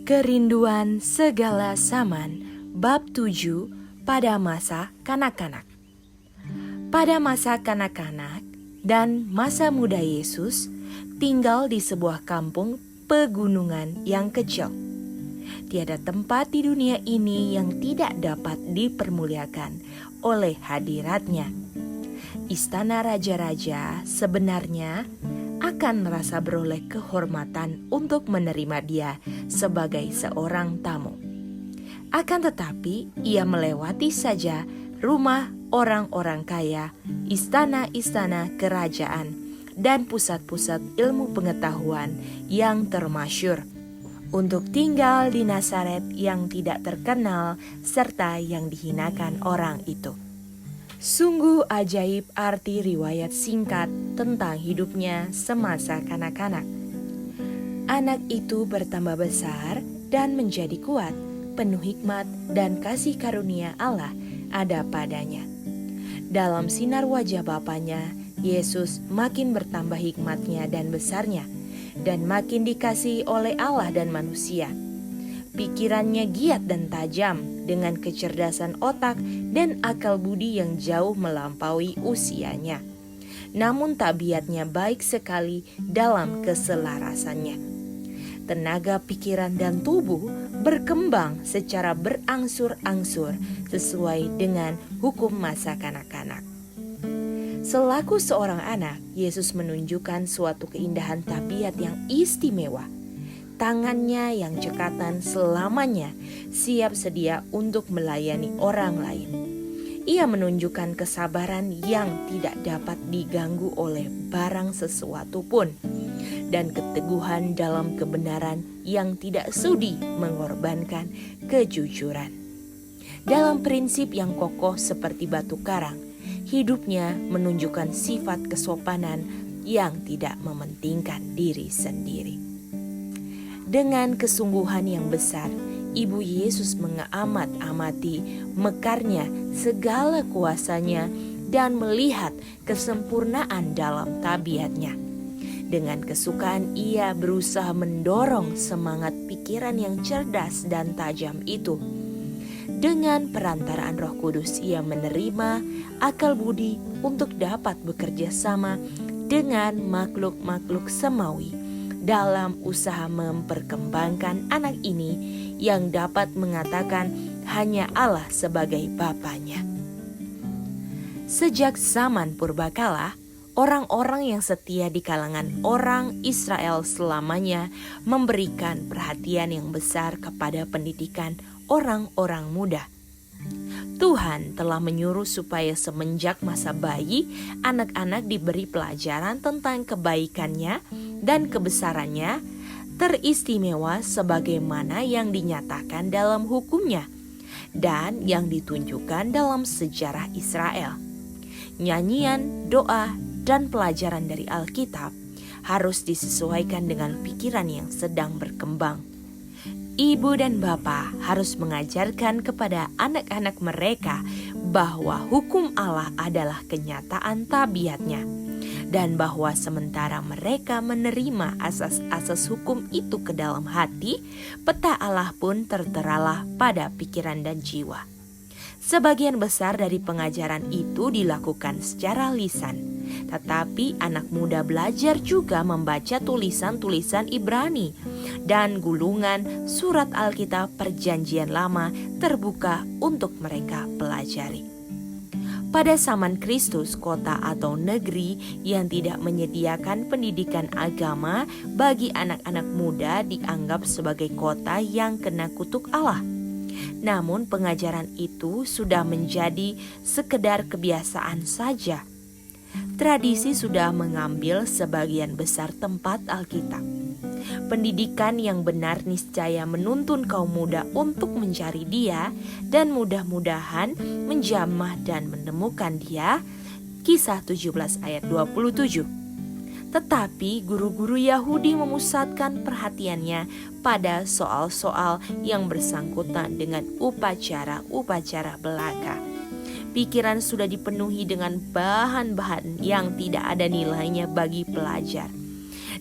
Kerinduan segala zaman, bab 7, pada masa kanak-kanak. Pada masa kanak-kanak dan masa muda Yesus tinggal di sebuah kampung pegunungan yang kecil. Tiada tempat di dunia ini yang tidak dapat dipermuliakan oleh hadiratnya. Istana raja-raja sebenarnya akan merasa beroleh kehormatan untuk menerima dia sebagai seorang tamu. Akan tetapi ia melewati saja rumah orang-orang kaya, istana-istana kerajaan, dan pusat-pusat ilmu pengetahuan yang termasyur, untuk tinggal di Nazaret yang tidak terkenal serta yang dihinakan orang itu. Sungguh ajaib arti riwayat singkat tentang hidupnya semasa kanak-kanak. Anak itu bertambah besar dan menjadi kuat, penuh hikmat dan kasih karunia Allah ada padanya. Dalam sinar wajah Bapanya, Yesus makin bertambah hikmatnya dan besarnya, dan makin dikasihi oleh Allah dan manusia. Pikirannya giat dan tajam dengan kecerdasan otak dan akal budi yang jauh melampaui usianya. Namun tabiatnya baik sekali dalam keselarasannya. Tenaga pikiran dan tubuh berkembang secara berangsur-angsur sesuai dengan hukum masa kanak-kanak. Selaku seorang anak, Yesus menunjukkan suatu keindahan tabiat yang istimewa. Tangannya yang cekatan selamanya siap sedia untuk melayani orang lain. Ia menunjukkan kesabaran yang tidak dapat diganggu oleh barang sesuatu pun, dan keteguhan dalam kebenaran yang tidak sudi mengorbankan kejujuran. Dalam prinsip yang kokoh seperti batu karang, hidupnya menunjukkan sifat kesopanan yang tidak mementingkan diri sendiri. Dengan kesungguhan yang besar, Ibu Yesus mengamat-amati mekarnya segala kuasanya dan melihat kesempurnaan dalam tabiatnya. Dengan kesukaan ia berusaha mendorong semangat pikiran yang cerdas dan tajam itu. Dengan perantaraan Roh Kudus ia menerima akal budi untuk dapat bekerja sama dengan makhluk-makhluk semawi dalam usaha memperkembangkan anak ini yang dapat mengatakan hanya Allah sebagai Bapanya. Sejak zaman purbakala, orang-orang yang setia di kalangan orang Israel selamanya memberikan perhatian yang besar kepada pendidikan orang-orang muda. Tuhan telah menyuruh supaya semenjak masa bayi, anak-anak diberi pelajaran tentang kebaikannya dan kebesarannya, teristimewa sebagaimana yang dinyatakan dalam hukumnya dan yang ditunjukkan dalam sejarah Israel. Nyanyian, doa, dan pelajaran dari Alkitab harus disesuaikan dengan pikiran yang sedang berkembang. Ibu dan bapa harus mengajarkan kepada anak-anak mereka bahwa hukum Allah adalah kenyataan tabiatnya, dan bahwa sementara mereka menerima asas-asas hukum itu ke dalam hati, peta Allah pun terteralah pada pikiran dan jiwa. Sebagian besar dari pengajaran itu dilakukan secara lisan, tetapi anak muda belajar juga membaca tulisan-tulisan Ibrani, dan gulungan surat Alkitab Perjanjian Lama terbuka untuk mereka pelajari. Pada zaman Kristus, kota atau negeri yang tidak menyediakan pendidikan agama bagi anak-anak muda dianggap sebagai kota yang kena kutuk Allah. Namun pengajaran itu sudah menjadi sekedar kebiasaan saja. Tradisi sudah mengambil sebagian besar tempat Alkitab. Pendidikan yang benar niscaya menuntun kaum muda untuk mencari Dia dan mudah-mudahan menjamah dan menemukan Dia. Kisah 17 ayat 27. Tetapi guru-guru Yahudi memusatkan perhatiannya pada soal-soal yang bersangkutan dengan upacara-upacara belaka. Pikiran sudah dipenuhi dengan bahan-bahan yang tidak ada nilainya bagi pelajar,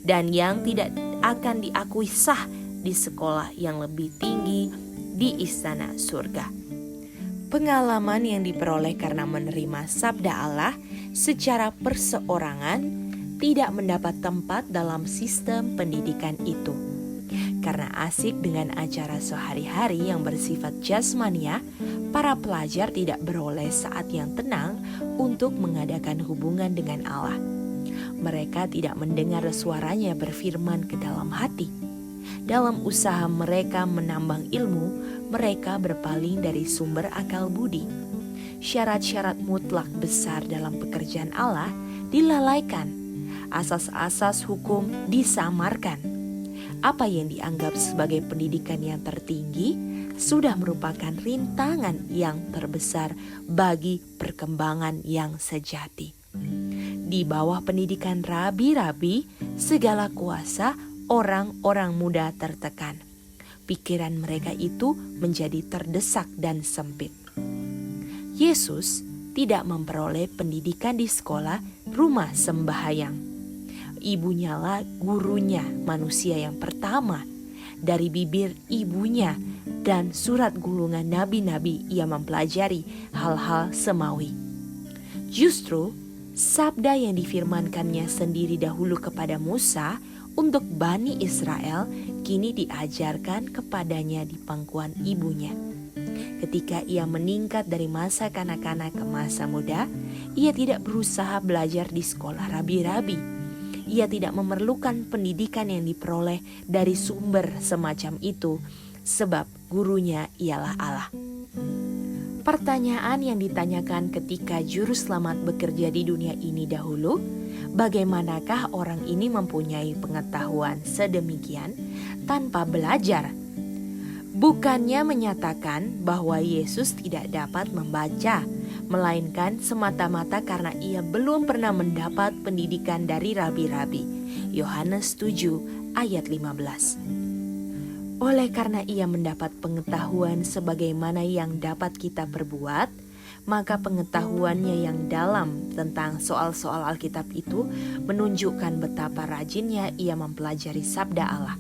dan yang tidak akan diakui sah di sekolah yang lebih tinggi di istana surga. Pengalaman yang diperoleh karena menerima sabda Allah secara perseorangan tidak mendapat tempat dalam sistem pendidikan itu. Karena asik dengan acara sehari-hari yang bersifat jasmania, para pelajar tidak beroleh saat yang tenang untuk mengadakan hubungan dengan Allah. Mereka tidak mendengar suaranya berfirman ke dalam hati. Dalam usaha mereka menambang ilmu, mereka berpaling dari sumber akal budi. Syarat-syarat mutlak besar dalam pekerjaan Allah dilalaikan. Asas-asas hukum disamarkan. Apa yang dianggap sebagai pendidikan yang tertinggi sudah merupakan rintangan yang terbesar bagi perkembangan yang sejati. Di bawah pendidikan rabi-rabi, segala kuasa orang-orang muda tertekan. Pikiran mereka itu menjadi terdesak dan sempit. Yesus tidak memperoleh pendidikan di sekolah rumah sembahyang. Ibunya lah gurunya, manusia yang pertama. Dari bibir ibunya dan surat gulungan nabi-nabi ia mempelajari hal-hal semawi. Justru sabda yang difirmankannya sendiri dahulu kepada Musa untuk Bani Israel kini diajarkan kepadanya di pangkuan ibunya. Ketika ia meningkat dari masa kanak-kanak ke masa muda, ia tidak berusaha belajar di sekolah rabi-rabi. Ia tidak memerlukan pendidikan yang diperoleh dari sumber semacam itu, sebab gurunya ialah Allah. Pertanyaan yang ditanyakan ketika juru selamat bekerja di dunia ini dahulu, bagaimanakah orang ini mempunyai pengetahuan sedemikian tanpa belajar? Bukannya menyatakan bahwa Yesus tidak dapat membaca, melainkan semata-mata karena ia belum pernah mendapat pendidikan dari rabi-rabi. Yohanes 7 ayat 15. Oleh karena ia mendapat pengetahuan sebagaimana yang dapat kita perbuat, maka pengetahuannya yang dalam tentang soal-soal Alkitab itu menunjukkan betapa rajinnya ia mempelajari sabda Allah.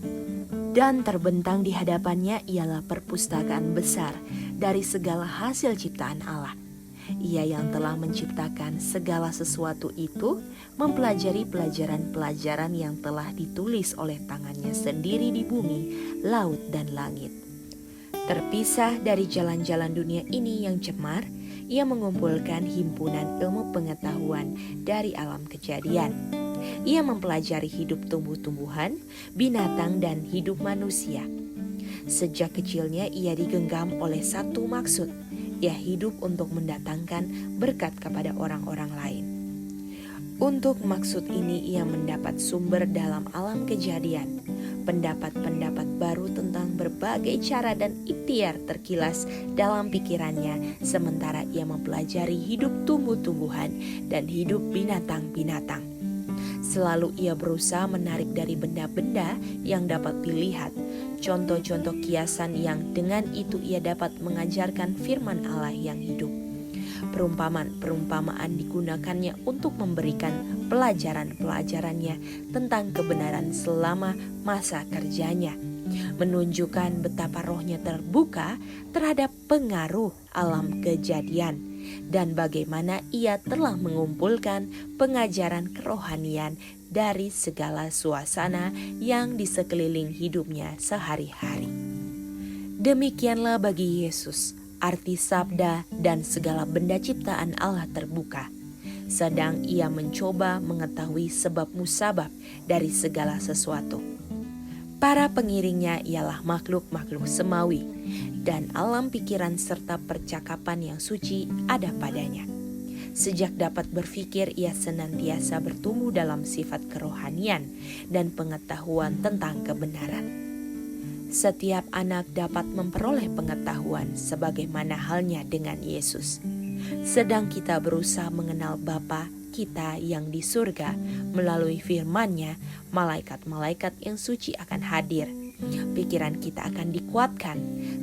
Dan terbentang di hadapannya ialah perpustakaan besar dari segala hasil ciptaan Allah. Ia yang telah menciptakan segala sesuatu itu mempelajari pelajaran-pelajaran yang telah ditulis oleh tangannya sendiri di bumi, laut, dan langit. Terpisah dari jalan-jalan dunia ini yang cemar, ia mengumpulkan himpunan ilmu pengetahuan dari alam kejadian. Ia mempelajari hidup tumbuh-tumbuhan, binatang, dan hidup manusia. Sejak kecilnya ia digenggam oleh satu maksud. Ia hidup untuk mendatangkan berkat kepada orang-orang lain. Untuk maksud ini ia mendapat sumber dalam alam kejadian. Pendapat-pendapat baru tentang berbagai cara dan ikhtiar terkilas dalam pikirannya sementara ia mempelajari hidup tumbuh-tumbuhan dan hidup binatang-binatang. Selalu ia berusaha menarik dari benda-benda yang dapat dilihat, contoh-contoh kiasan yang dengan itu ia dapat mengajarkan firman Allah yang hidup. Perumpamaan-perumpamaan digunakannya untuk memberikan pelajaran-pelajarannya tentang kebenaran selama masa kerjanya, menunjukkan betapa rohnya terbuka terhadap pengaruh alam kejadian dan bagaimana ia telah mengumpulkan pengajaran kerohanian dari segala suasana yang di sekeliling hidupnya sehari-hari. Demikianlah bagi Yesus, arti sabda dan segala benda ciptaan Allah terbuka, sedang ia mencoba mengetahui sebab musabab dari segala sesuatu. Para pengiringnya ialah makhluk-makhluk semawi, dan alam pikiran serta percakapan yang suci ada padanya. Sejak dapat berpikir, ia senantiasa bertumbuh dalam sifat kerohanian dan pengetahuan tentang kebenaran. Setiap anak dapat memperoleh pengetahuan sebagaimana halnya dengan Yesus. Sedang kita berusaha mengenal Bapa kita yang di surga melalui firman-Nya, malaikat-malaikat yang suci akan hadir. Pikiran kita akan dikuatkan,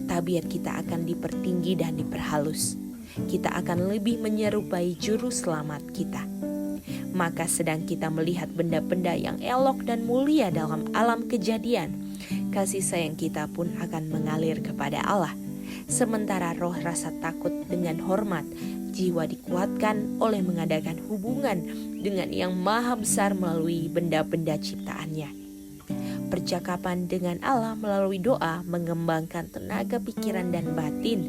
tabiat kita akan dipertinggi dan diperhalus. Kita akan lebih menyerupai juru selamat kita. Maka sedang kita melihat benda-benda yang elok dan mulia dalam alam kejadian, kasih sayang kita pun akan mengalir kepada Allah. Sementara roh rasa takut dengan hormat, jiwa dikuatkan oleh mengadakan hubungan dengan yang maha besar melalui benda-benda ciptaannya. Percakapan dengan Allah melalui doa mengembangkan tenaga pikiran dan batin,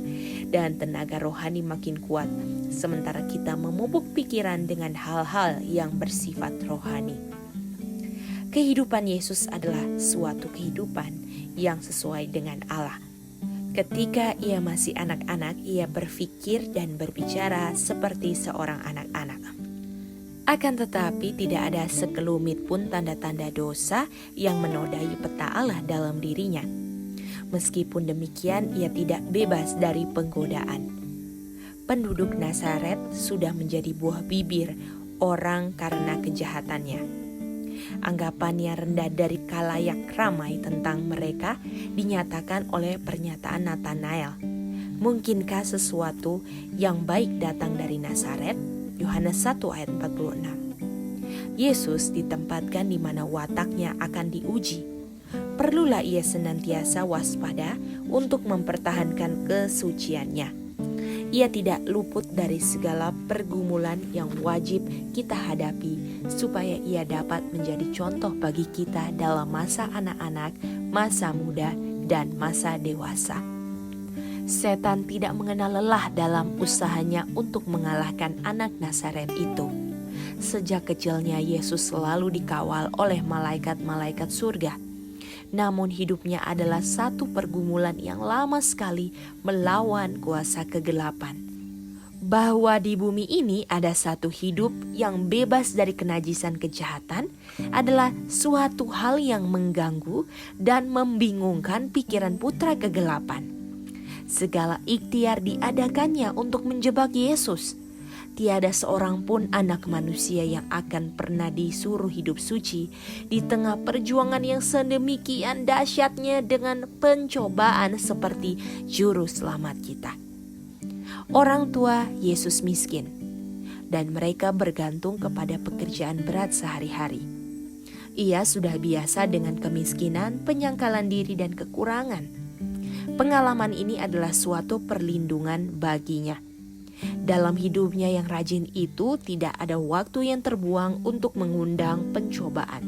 dan tenaga rohani makin kuat, sementara kita memupuk pikiran dengan hal-hal yang bersifat rohani. Kehidupan Yesus adalah suatu kehidupan yang sesuai dengan Allah. Ketika ia masih anak-anak, ia berpikir dan berbicara seperti seorang anak-anak. Akan tetapi tidak ada sekelumit pun tanda-tanda dosa yang menodai peta Allah dalam dirinya. Meskipun demikian, ia tidak bebas dari penggodaan. Penduduk Nazaret sudah menjadi buah bibir orang karena kejahatannya. Anggapannya rendah dari kalayak ramai tentang mereka dinyatakan oleh pernyataan Natanael. Mungkinkah sesuatu yang baik datang dari Nazaret? Yohanes 1 ayat 46. Yesus ditempatkan di mana wataknya akan diuji. Perlulah ia senantiasa waspada untuk mempertahankan kesuciannya. Ia tidak luput dari segala pergumulan yang wajib kita hadapi supaya ia dapat menjadi contoh bagi kita dalam masa anak-anak, masa muda, dan masa dewasa. Setan tidak mengenal lelah dalam usahanya untuk mengalahkan anak Nazaret itu. Sejak kecilnya Yesus selalu dikawal oleh malaikat-malaikat surga. Namun hidupnya adalah satu pergumulan yang lama sekali melawan kuasa kegelapan. Bahwa di bumi ini ada satu hidup yang bebas dari kenajisan kejahatan adalah suatu hal yang mengganggu dan membingungkan pikiran putra kegelapan. Segala ikhtiar diadakannya untuk menjebak Yesus. Tiada seorang pun anak manusia yang akan pernah disuruh hidup suci di tengah perjuangan yang sedemikian dahsyatnya dengan pencobaan seperti juru selamat kita. Orang tua Yesus miskin, dan mereka bergantung kepada pekerjaan berat sehari-hari. Ia sudah biasa dengan kemiskinan, penyangkalan diri, dan kekurangan. Pengalaman ini adalah suatu perlindungan baginya. Dalam hidupnya yang rajin itu tidak ada waktu yang terbuang untuk mengundang pencobaan.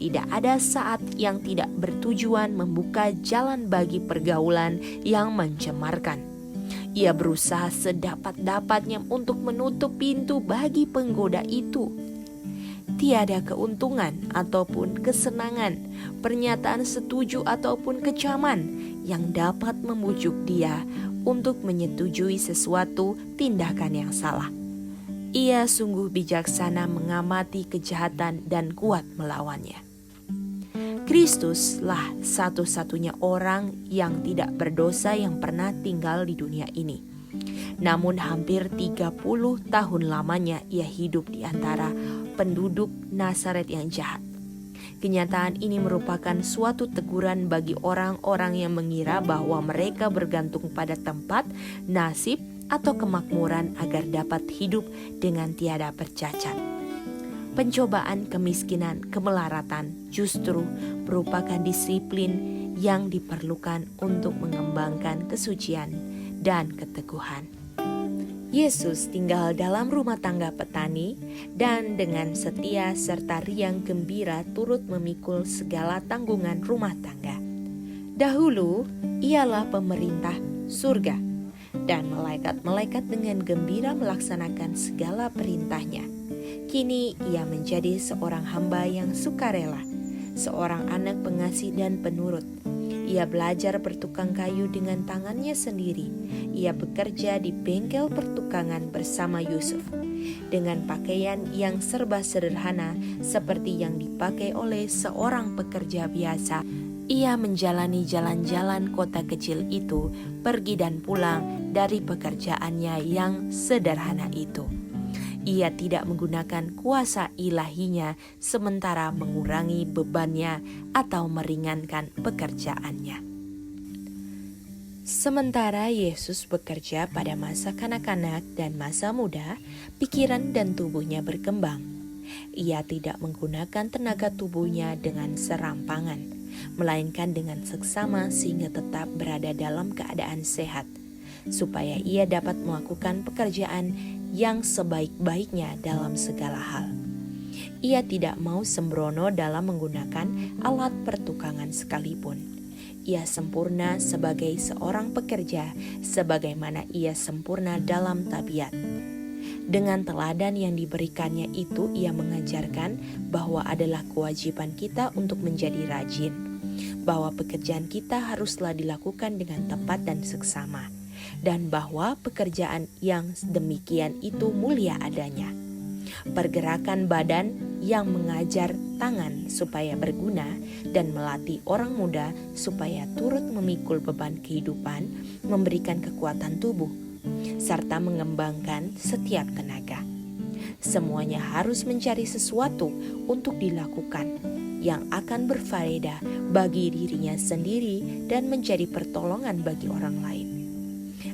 Tidak ada saat yang tidak bertujuan membuka jalan bagi pergaulan yang mencemarkan. Ia berusaha sedapat-dapatnya untuk menutup pintu bagi penggoda itu. Tiada keuntungan ataupun kesenangan, pernyataan setuju ataupun kecaman yang dapat membujuk dia untuk menyetujui sesuatu tindakan yang salah. Ia sungguh bijaksana mengamati kejahatan dan kuat melawannya. Kristuslah satu-satunya orang yang tidak berdosa yang pernah tinggal di dunia ini. Namun hampir 30 tahun lamanya ia hidup di antara penduduk Nazaret yang jahat. Kenyataan ini merupakan suatu teguran bagi orang-orang yang mengira bahwa mereka bergantung pada tempat, nasib, atau kemakmuran agar dapat hidup dengan tiada bercacat. Pencobaan, kemiskinan, kemelaratan justru merupakan disiplin yang diperlukan untuk mengembangkan kesucian dan keteguhan. Yesus tinggal dalam rumah tangga petani dan dengan setia serta riang gembira turut memikul segala tanggungan rumah tangga. Dahulu ialah pemerintah surga dan malaikat-malaikat dengan gembira melaksanakan segala perintahnya. Kini ia menjadi seorang hamba yang sukarela, seorang anak pengasih dan penurut. Ia belajar bertukang kayu dengan tangannya sendiri. Ia bekerja di bengkel pertukangan bersama Yusuf dengan pakaian yang serba sederhana seperti yang dipakai oleh seorang pekerja biasa. Ia menjalani jalan-jalan kota kecil itu, pergi dan pulang dari pekerjaannya yang sederhana itu. Ia tidak menggunakan kuasa ilahinya sementara mengurangi bebannya atau meringankan pekerjaannya. Sementara Yesus bekerja pada masa kanak-kanak dan masa muda, pikiran dan tubuhnya berkembang. Ia tidak menggunakan tenaga tubuhnya dengan serampangan. melainkan dengan seksama sehingga tetap berada dalam keadaan sehat, supaya ia dapat melakukan pekerjaan yang sebaik-baiknya dalam segala hal. Ia tidak mau sembrono dalam menggunakan alat pertukangan sekalipun. Ia sempurna sebagai seorang pekerja, sebagaimana ia sempurna dalam tabiat. Dengan teladan yang diberikannya itu, ia mengajarkan bahwa adalah kewajiban kita untuk menjadi rajin, bahwa pekerjaan kita haruslah dilakukan dengan tepat dan seksama, dan bahwa pekerjaan yang demikian itu mulia adanya. Pergerakan badan yang mengajar tangan supaya berguna dan melatih orang muda supaya turut memikul beban kehidupan, memberikan kekuatan tubuh, serta mengembangkan setiap tenaga. Semuanya harus mencari sesuatu untuk dilakukan yang akan berfaedah bagi dirinya sendiri dan menjadi pertolongan bagi orang lain.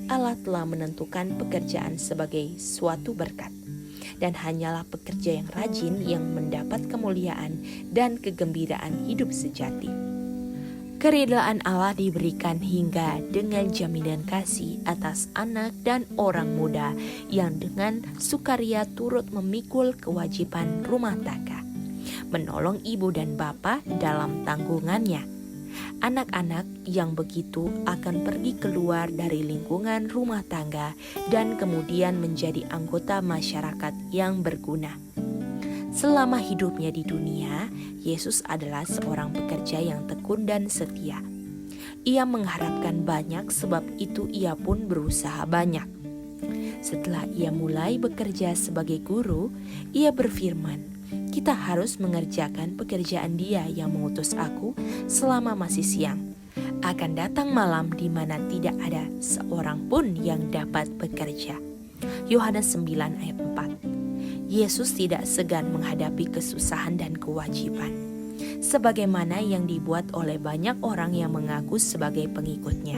Allah telah menentukan pekerjaan sebagai suatu berkat, dan hanyalah pekerja yang rajin yang mendapat kemuliaan dan kegembiraan hidup sejati. Keridhaan Allah diberikan hingga dengan jaminan kasih atas anak dan orang muda yang dengan sukaria turut memikul kewajiban rumah tangga, menolong ibu dan bapa dalam tanggungannya. Anak-anak yang begitu akan pergi keluar dari lingkungan rumah tangga dan kemudian menjadi anggota masyarakat yang berguna. Selama hidupnya di dunia, Yesus adalah seorang pekerja yang tekun dan setia. Ia mengharapkan banyak, sebab itu ia pun berusaha banyak. Setelah ia mulai bekerja sebagai guru, ia berfirman, "Kita harus mengerjakan pekerjaan Dia yang mengutus aku selama masih siang. Akan datang malam di mana tidak ada seorang pun yang dapat bekerja." Yohanes 9 ayat 4. Yesus tidak segan menghadapi kesusahan dan kewajiban, sebagaimana yang dibuat oleh banyak orang yang mengaku sebagai pengikutnya.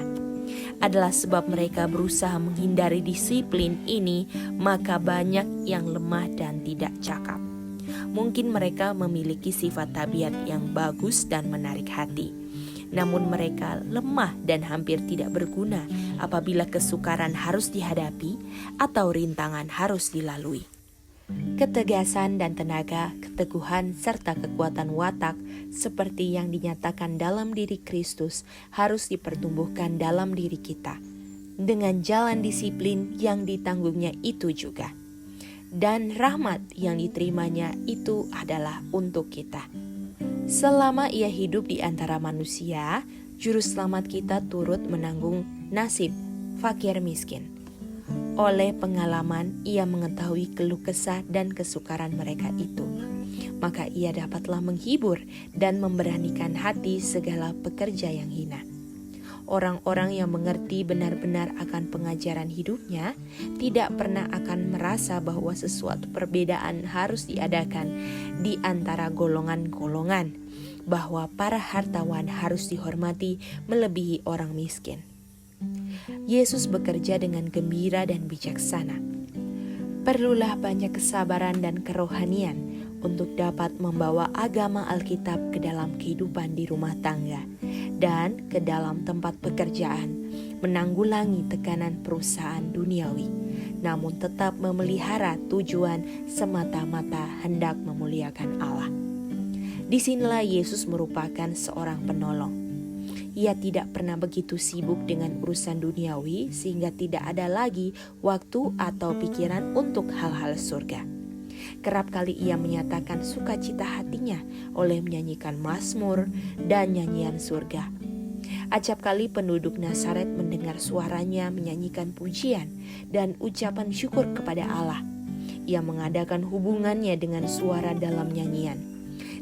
Adalah sebab mereka berusaha menghindari disiplin ini, maka banyak yang lemah dan tidak cakap. Mungkin mereka memiliki sifat tabiat yang bagus dan menarik hati, namun mereka lemah dan hampir tidak berguna apabila kesukaran harus dihadapi atau rintangan harus dilalui. Ketegasan dan tenaga, keteguhan serta kekuatan watak seperti yang dinyatakan dalam diri Kristus harus dipertumbuhkan dalam diri kita dengan jalan disiplin yang ditanggungnya itu juga. Dan rahmat yang diterimanya itu adalah untuk kita. Selama ia hidup di antara manusia, juru selamat kita turut menanggung nasib fakir miskin. Oleh pengalaman, ia mengetahui keluh kesah dan kesukaran mereka itu. Maka ia dapatlah menghibur dan memberanikan hati segala pekerja yang hina. Orang-orang yang mengerti benar-benar akan pengajaran hidupnya tidak pernah akan merasa bahwa sesuatu perbedaan harus diadakan di antara golongan-golongan, bahwa para hartawan harus dihormati melebihi orang miskin. Yesus bekerja dengan gembira dan bijaksana. Perlulah banyak kesabaran dan kerohanian untuk dapat membawa agama Alkitab ke dalam kehidupan di rumah tangga dan ke dalam tempat pekerjaan, menanggulangi tekanan perusahaan duniawi, namun tetap memelihara tujuan semata-mata hendak memuliakan Allah. Disinilah Yesus merupakan seorang penolong. Ia tidak pernah begitu sibuk dengan urusan duniawi sehingga tidak ada lagi waktu atau pikiran untuk hal-hal surga. Kerap kali ia menyatakan sukacita hatinya oleh menyanyikan mazmur dan nyanyian surga. Acap kali penduduk Nazaret mendengar suaranya menyanyikan pujian dan ucapan syukur kepada Allah. Ia mengadakan hubungannya dengan suara dalam nyanyian.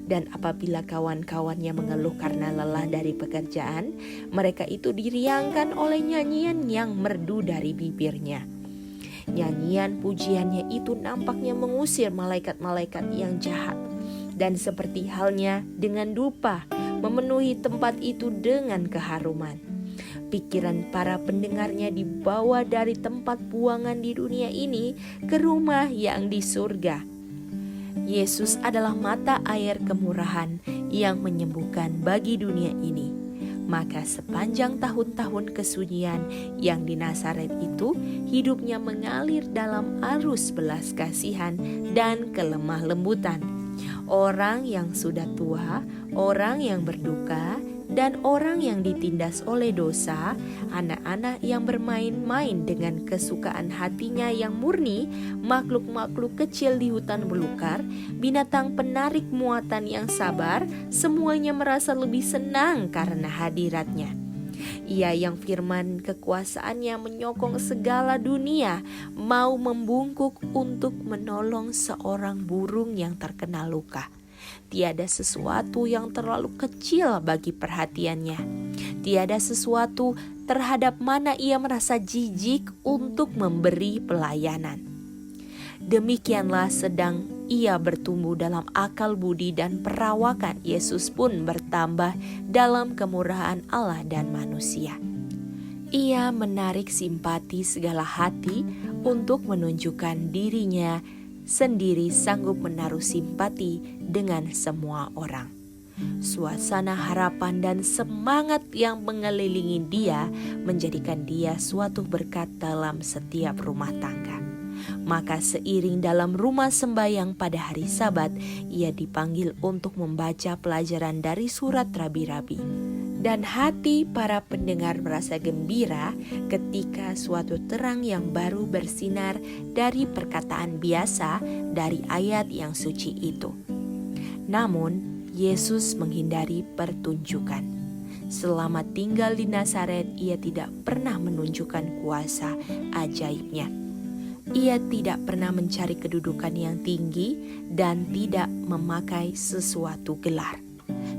Dan apabila kawan-kawannya mengeluh karena lelah dari pekerjaan, mereka itu diriangkan oleh nyanyian yang merdu dari bibirnya. Nyanyian pujiannya itu nampaknya mengusir malaikat-malaikat yang jahat. Dan seperti halnya dengan dupa, memenuhi tempat itu dengan keharuman. Pikiran para pendengarnya dibawa dari tempat buangan di dunia ini ke rumah yang di surga. Yesus adalah mata air kemurahan yang menyembuhkan bagi dunia ini. Maka sepanjang tahun-tahun kesunyian yang di Nazaret itu, hidupnya mengalir dalam arus belas kasihan dan kelemah lembutan. Orang yang sudah tua, orang yang berduka, dan orang yang ditindas oleh dosa, anak-anak yang bermain-main dengan kesukaan hatinya yang murni, makhluk-makhluk kecil di hutan belukar, binatang penarik muatan yang sabar, semuanya merasa lebih senang karena hadiratnya. Ia yang firman kekuasaannya menyokong segala dunia, mau membungkuk untuk menolong seorang burung yang terkena luka. Tiada sesuatu yang terlalu kecil bagi perhatiannya. Tiada sesuatu terhadap mana ia merasa jijik untuk memberi pelayanan. Demikianlah sedang ia bertumbuh dalam akal budi dan perawakan Yesus pun bertambah dalam kemurahan Allah dan manusia. Ia menarik simpati segala hati untuk menunjukkan dirinya sendiri sanggup menaruh simpati dengan semua orang. Suasana harapan dan semangat yang mengelilingi dia menjadikan dia suatu berkat dalam setiap rumah tangga. Maka seiring dalam rumah sembahyang pada hari Sabat, ia dipanggil untuk membaca pelajaran dari surat rabi-rabi. Dan hati para pendengar merasa gembira ketika suatu terang yang baru bersinar dari perkataan biasa dari ayat yang suci itu. Namun, Yesus menghindari pertunjukan. Selama tinggal di Nazaret, ia tidak pernah menunjukkan kuasa ajaibnya. Ia tidak pernah mencari kedudukan yang tinggi dan tidak memakai sesuatu gelar.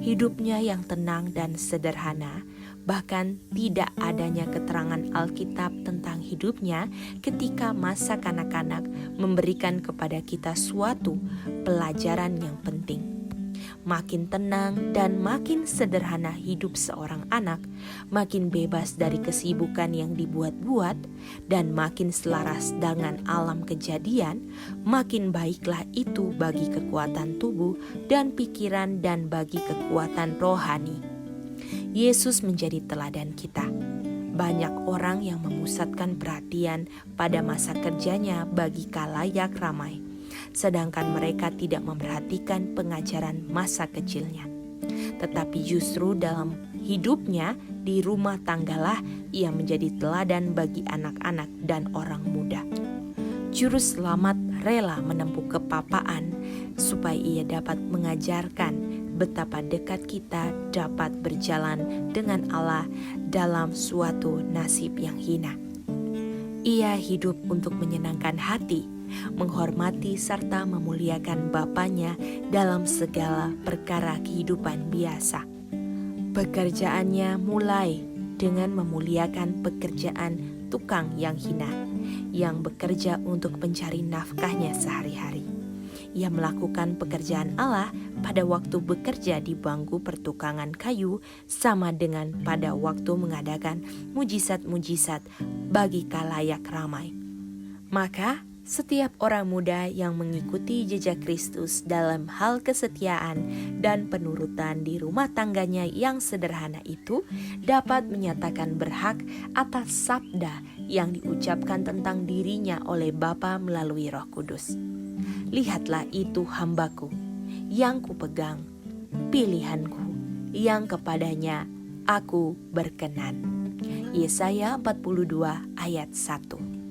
Hidupnya yang tenang dan sederhana, bahkan tidak adanya keterangan Alkitab tentang hidupnya ketika masa kanak-kanak memberikan kepada kita suatu pelajaran yang penting. Makin tenang dan makin sederhana hidup seorang anak, makin bebas dari kesibukan yang dibuat-buat, dan makin selaras dengan alam kejadian, makin baiklah itu bagi kekuatan tubuh dan pikiran dan bagi kekuatan rohani. Yesus menjadi teladan kita. Banyak orang yang memusatkan perhatian pada masa kerjanya bagi khalayak ramai, sedangkan mereka tidak memperhatikan pengajaran masa kecilnya. Tetapi justru dalam hidupnya di rumah tanggalah ia menjadi teladan bagi anak-anak dan orang muda. Juru selamat rela menempuh kepapaan supaya ia dapat mengajarkan betapa dekat kita dapat berjalan dengan Allah dalam suatu nasib yang hina. Ia hidup untuk menyenangkan hati, menghormati serta memuliakan Bapanya dalam segala perkara kehidupan biasa. Pekerjaannya mulai dengan memuliakan pekerjaan tukang yang hina, yang bekerja untuk mencari nafkahnya sehari-hari. Ia melakukan pekerjaan Allah pada waktu bekerja di bangku pertukangan kayu, sama dengan pada waktu mengadakan mujizat-mujizat bagi khalayak ramai. Maka setiap orang muda yang mengikuti jejak Kristus dalam hal kesetiaan dan penurutan di rumah tangganya yang sederhana itu dapat menyatakan berhak atas sabda yang diucapkan tentang dirinya oleh Bapa melalui Roh Kudus. Lihatlah itu hambaku, yang kupegang, pilihanku, yang kepadanya aku berkenan. Yesaya 42 ayat 1.